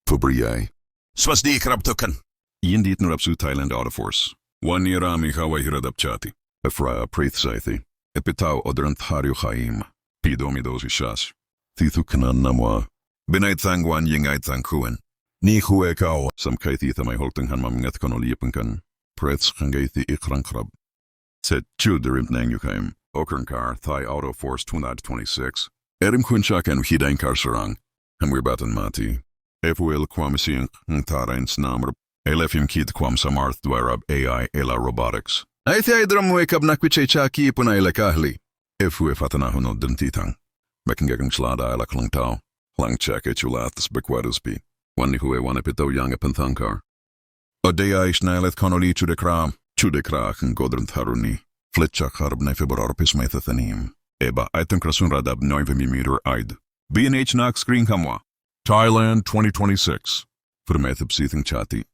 Fabriai. Swasdi krabtukan. Yindit narapsu Thailand Auto Force. 1 year ami hawa hiradapchati. Efra praithsaithi. Epitao odrantario chaim. Pidomidosi shas. Thithukanan namwa. Binait thangwan yingait thangkuan. Ni hue kao. Samkaithi thamay holtang hanmamingat konoliyapankan. Preths kangaithi ikrankrab. Set chuderim nangyukaim. Okernkar Thai Auto Force 226. Erim kunshakan hidain karsarang. Hamwirbatan mati. Efuel kwamisiang ng tarain snamrab. Elefim kid kwam samarth dwarab AI ela robotics. Ay thiaydram wekab nakwichechaki punay lakahli. Efue fatanahunod dentitang. Bekingagang slada ala klang tao. Lang chake chulaths bekwaduspi. Wani hue wanapitaw yang apanthankar. Odea isnailet konoli chudekra. Chudekra kang godrant haruni. Flitchak harb na februarpis methathanim. Eba aitang krasun radab 9 mm aid. B&H knock screen kamwa. Thailand 2026. Vermethab sithing chati.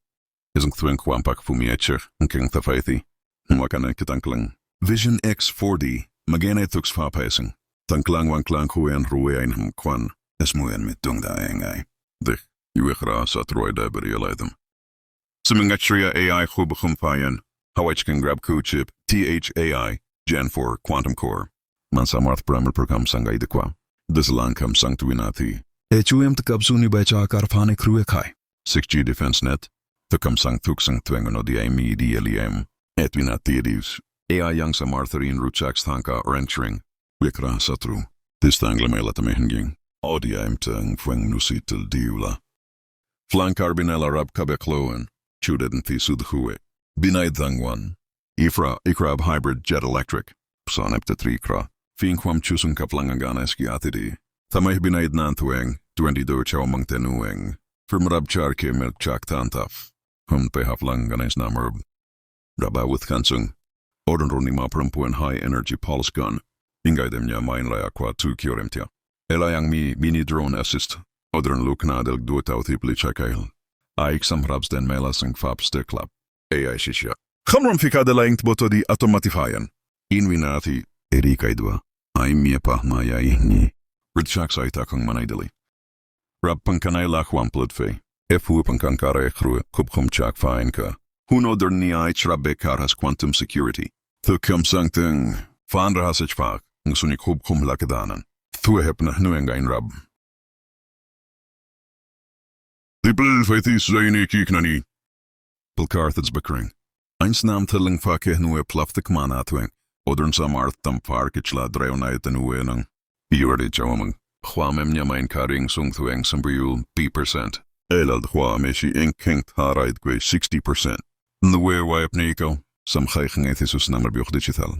Isang thwing kwampak fumietcher ang king thafaithi. Mwakanan kitanklang. Vision X40. Magana thuks fapasing. Tanklang wanklang huyan ruwein kwan. Esmuyan mittung daengay. Dik. Iwikra sa troy dabari alaydam. Sumingatria AI hubakumpayan. Hawach can grab ku chip. THAI. Gen 4 Quantum Core. Mansamarth Brahmer Perkam Sangay Dekwa. Dislang kam sang tuinati. HUM takabsuni bacha karfani kruekai. 6G Defense Net. Takam sang tuksang twengono di media liam. Etwinatiris. AI yang samartharin ruchaks thanka or entering. Wikra satru. This tanglamela tamehenging. Audiaim tang fweng nusitil diula. Flankarbinella rab kabekloen. Chudeden thesudhue. Binaid thangwan. Ifra ikrab hybrid jet electric. Sonepta 3 kra. Finkwam chusung kaplangangan eskiatidi. Thamay binaid nantueng. 22 chow mang tenueng. Firmrab charke milk chak tantaf. Humpe haflanganes namerb. Raba with kansung. Ordinroni maprumpuan high energy pulse gun. Ingaidem nya mainlaya kwa 2 kioremtia. Elayang mini drone assist. Odren lukna del duetau tipli chakail. Aik samrabs den melasang fab stiklap. AI shisha. Khamram fika de laingt boto di automatifayan. Invinati. Erikaidwa. Ay miepa maya ihni. Ritchak saitakang manaidali. Rab pangkanay lakwamplad fe. Efu pangkankara ekru kubkum chak fainka. Huno der ni ay chrabe karas quantum security. Thukam sangteng. Faandra hasich fak. Ng sunik kubkum lakadanan. Thuehep na nuengain rab. Dipel faithis zaini kiknani. Pilkarthits bekring. Einsnaam tilling fake nue plaftik manatwing. Odern samarth tam farkichla dreunait en uenang. Biorde jawamang. Hwamem nyamain karing sung thueng sambriul B%. Elad hwameshi king taraid kwe 60%. Nwe wipe nico. Sam khaykhing ethisus namar bioch digital.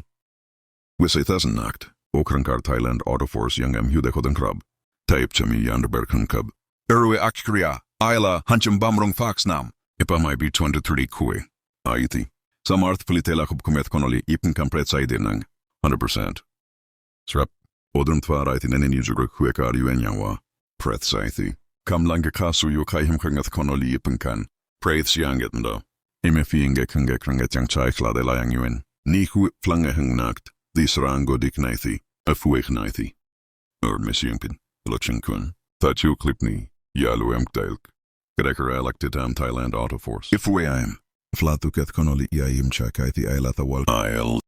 Wisaythasen nakt. Okrankar Thailand Auto Force yang hudekoden krab. Tape chami yanderberkan kub. Erwe akskria. Ayla hanchum bamrung faxnam. Ipa may be 20-30 kwe. Aiti. Samarth pilitela kubkumet konoli ipen kampret saidinang. 100%. Srap. Odern tvarait in en user kwekar yuenyawa. Preth saithi. Kam lange kasu yu kaihim kangat konoli ipen kan. Preth sianget mdo. Imefiinge kanget yang chaiklade layang yuen. Ni hu flange heng nakt. Disrango diknaithi. Afuechnaithi. Misiangpin. Luchinkun. Tachu klipni. Yalu emkdailk. Kadekar elected Thailand Auto Force. If we am. Flatuket konoli iaim chakaithi ailatha wal. I'll